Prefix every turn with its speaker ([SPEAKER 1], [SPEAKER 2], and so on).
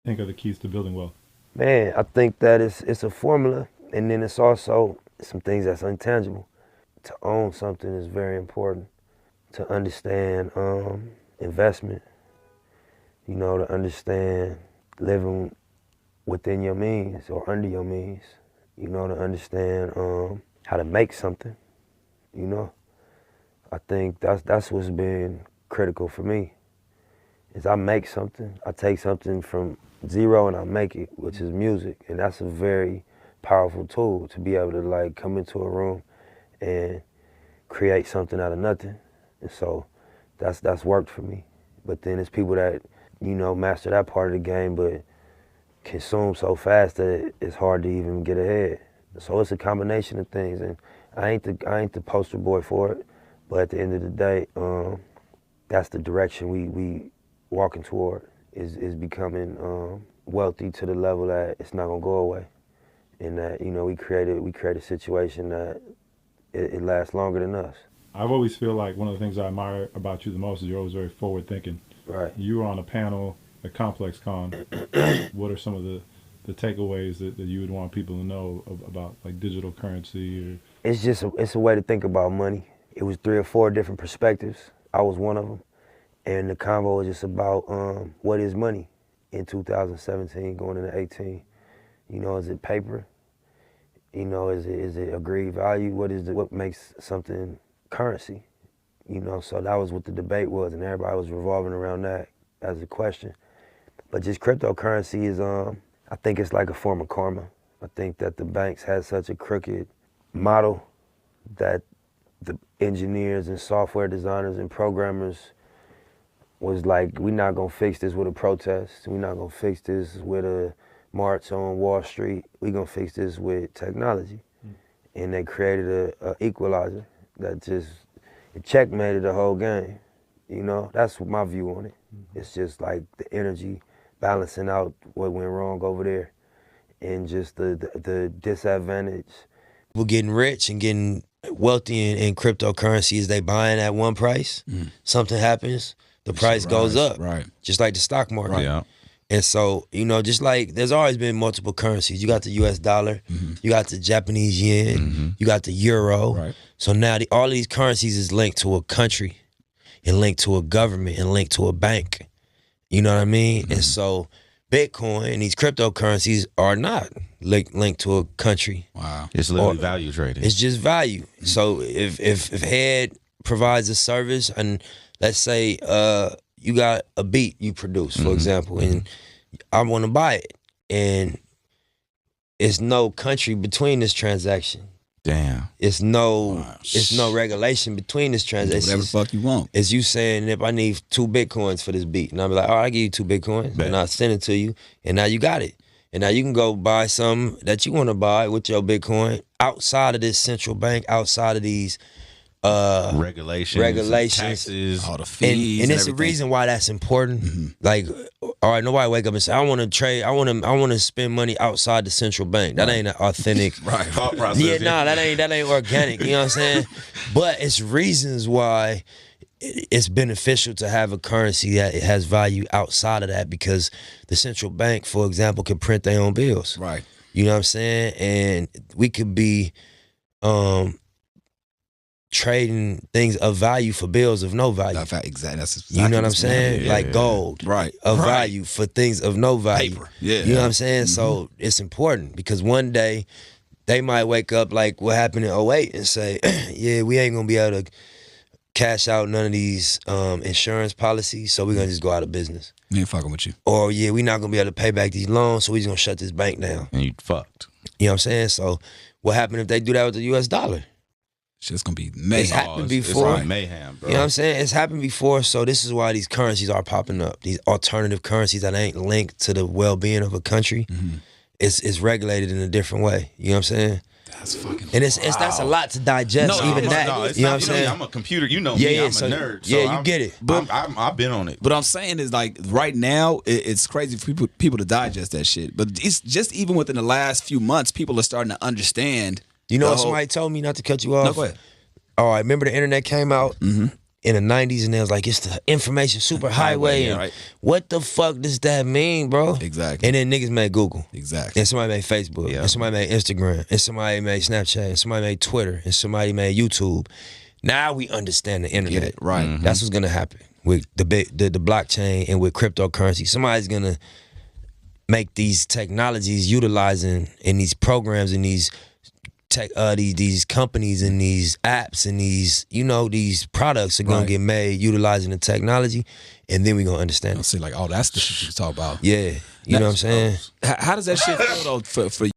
[SPEAKER 1] think are the keys to building wealth?
[SPEAKER 2] Man, I think that it's a formula, and then it's also some things that's intangible. To own something is very important. To understand investment, you know, to understand living within your means or under your means, you know, to understand how to make something, you know. I think that's what's been critical for me, is I make something. I take something from zero and I make it, which is music, and that's a very powerful tool to be able to like come into a room and create something out of nothing. And so that's worked for me. But then there's people that, you know, master that part of the game but consume so fast that it's hard to even get ahead. So it's a combination of things, and I ain't the poster boy for it, but at the end of the day, that's the direction we walking toward, is becoming wealthy to the level that it's not gonna go away, and that, you know, we create a situation that it lasts longer than us.
[SPEAKER 1] I've always feel like one of the things I admire about you the most is you're always very forward thinking.
[SPEAKER 2] Right.
[SPEAKER 1] You were on a panel at Complex Con. What are some of the takeaways that you would want people to know about like digital currency? Or
[SPEAKER 2] It's a way to think about money. It was 3 or 4 different perspectives. I was one of them. And the convo was just about what is money in 2017 going into 18. You know, is it paper? You know, is it agreed value? What makes something currency? You know, so that was what the debate was, and everybody was revolving around that as a question. But just cryptocurrency is, I think it's like a form of karma. I think that the banks had such a crooked model that the engineers and software designers and programmers was like, we're not gonna fix this with a protest. We're not gonna fix this with a march on Wall Street. We're gonna fix this with technology. And they created a equalizer that just, it checkmated the whole game. You know, that's my view on it. It's just like the energy balancing out what went wrong over there, and just the disadvantage. People getting rich and getting wealthy in cryptocurrency, is they buying at one price. Something happens, the price goes up.
[SPEAKER 3] Right.
[SPEAKER 2] Just like the stock market.
[SPEAKER 3] Right. Yeah.
[SPEAKER 2] And so, you know, just like there's always been multiple currencies. You got the US dollar, you got the Japanese yen, you got the euro.
[SPEAKER 3] Right.
[SPEAKER 2] So now all of these currencies is linked to a country and linked to a government and linked to a bank. You know what I mean? And so Bitcoin and these cryptocurrencies are not linked to a country.
[SPEAKER 3] Wow.
[SPEAKER 4] It's literally value trading.
[SPEAKER 2] It's just value. So if Head provides a service, and let's say you got a beat you produce, for example, and I want to buy it, and it's no country between this transaction.
[SPEAKER 4] Damn.
[SPEAKER 2] It's no regulation between this transaction.
[SPEAKER 3] Whatever the fuck you want.
[SPEAKER 2] It's you saying, if I need 2 Bitcoins for this beat, and I'll be like, all right, I'll give you 2 Bitcoins, and I'll send it to you, and now you got it. And now you can go buy something that you want to buy with your Bitcoin outside of this central bank, outside of these regulations,
[SPEAKER 4] taxes,
[SPEAKER 3] all the fees,
[SPEAKER 2] and it's a reason why that's important. Like, all right, nobody wake up and say, I want to trade, I want to spend money outside the central bank. That ain't authentic.
[SPEAKER 4] thought process.
[SPEAKER 2] Yeah, nah, that ain't organic. You know what I'm saying? But it's reasons why it's beneficial to have a currency that it has value outside of that, because the central bank, for example, can print their own bills.
[SPEAKER 3] Right.
[SPEAKER 2] You know what I'm saying? And we could be trading things of value for bills of no value.
[SPEAKER 3] Exactly. That's exactly,
[SPEAKER 2] you know what I'm saying?
[SPEAKER 4] Yeah,
[SPEAKER 2] like gold.
[SPEAKER 3] Right.
[SPEAKER 2] Of value for things of no value.
[SPEAKER 3] Paper. Yeah.
[SPEAKER 2] You know what I'm saying? So it's important, because one day they might wake up like what happened in '08 and say, yeah, we ain't gonna be able to cash out none of these insurance policies, so we're gonna just go out of business.
[SPEAKER 3] We ain't fucking with you.
[SPEAKER 2] Or yeah, we're not gonna be able to pay back these loans, so we're just gonna shut this bank down.
[SPEAKER 4] And you fucked.
[SPEAKER 2] You know what I'm saying? So what happened if they do that with the US dollar?
[SPEAKER 3] Shit's gonna be mayhem.
[SPEAKER 2] It's happened before.
[SPEAKER 4] It's mayhem, bro.
[SPEAKER 2] You know what I'm saying? It's happened before, so this is why these currencies are popping up. These alternative currencies that ain't linked to the well-being of a country. It's regulated in a different way. You know what I'm saying?
[SPEAKER 3] That's fucking.
[SPEAKER 2] And that's a lot to digest.
[SPEAKER 4] No,
[SPEAKER 2] even that.
[SPEAKER 4] it's
[SPEAKER 2] you know
[SPEAKER 4] not,
[SPEAKER 2] what I'm saying?
[SPEAKER 4] I'm a computer. You know
[SPEAKER 2] Yeah,
[SPEAKER 4] me.
[SPEAKER 2] yeah,
[SPEAKER 4] I'm
[SPEAKER 2] so-
[SPEAKER 4] a nerd.
[SPEAKER 2] yeah,
[SPEAKER 4] So
[SPEAKER 2] you get it.
[SPEAKER 4] I've been on it.
[SPEAKER 3] But I'm saying is, like, right now it's crazy for people to digest that shit. But it's just even within the last few months, people are starting to understand.
[SPEAKER 2] You know
[SPEAKER 3] the
[SPEAKER 2] what
[SPEAKER 3] whole-
[SPEAKER 2] somebody told me, not to cut you off?
[SPEAKER 3] No, go ahead.
[SPEAKER 2] All right, remember the internet came out? in the 90s and they was like, it's the information super highway.
[SPEAKER 3] yeah,
[SPEAKER 2] And
[SPEAKER 3] right.
[SPEAKER 2] what the fuck does that mean, bro?
[SPEAKER 3] Exactly.
[SPEAKER 2] And then niggas made Google.
[SPEAKER 3] Exactly.
[SPEAKER 2] And somebody made Facebook.
[SPEAKER 4] Yeah.
[SPEAKER 2] And somebody made Instagram. And somebody made Snapchat. And somebody made Twitter. And somebody made YouTube. Now we understand the internet.
[SPEAKER 3] Get it, right.
[SPEAKER 2] That's what's gonna happen with the blockchain and with cryptocurrency. Somebody's gonna make these technologies utilizing in these programs and these these companies and these apps and these these products are gonna get made utilizing the technology, and then we gonna understand
[SPEAKER 3] I'll
[SPEAKER 2] it.
[SPEAKER 3] see, like, oh, that's the shit you talk about.
[SPEAKER 2] Yeah, you know what I'm saying.
[SPEAKER 3] How does that shit feel though for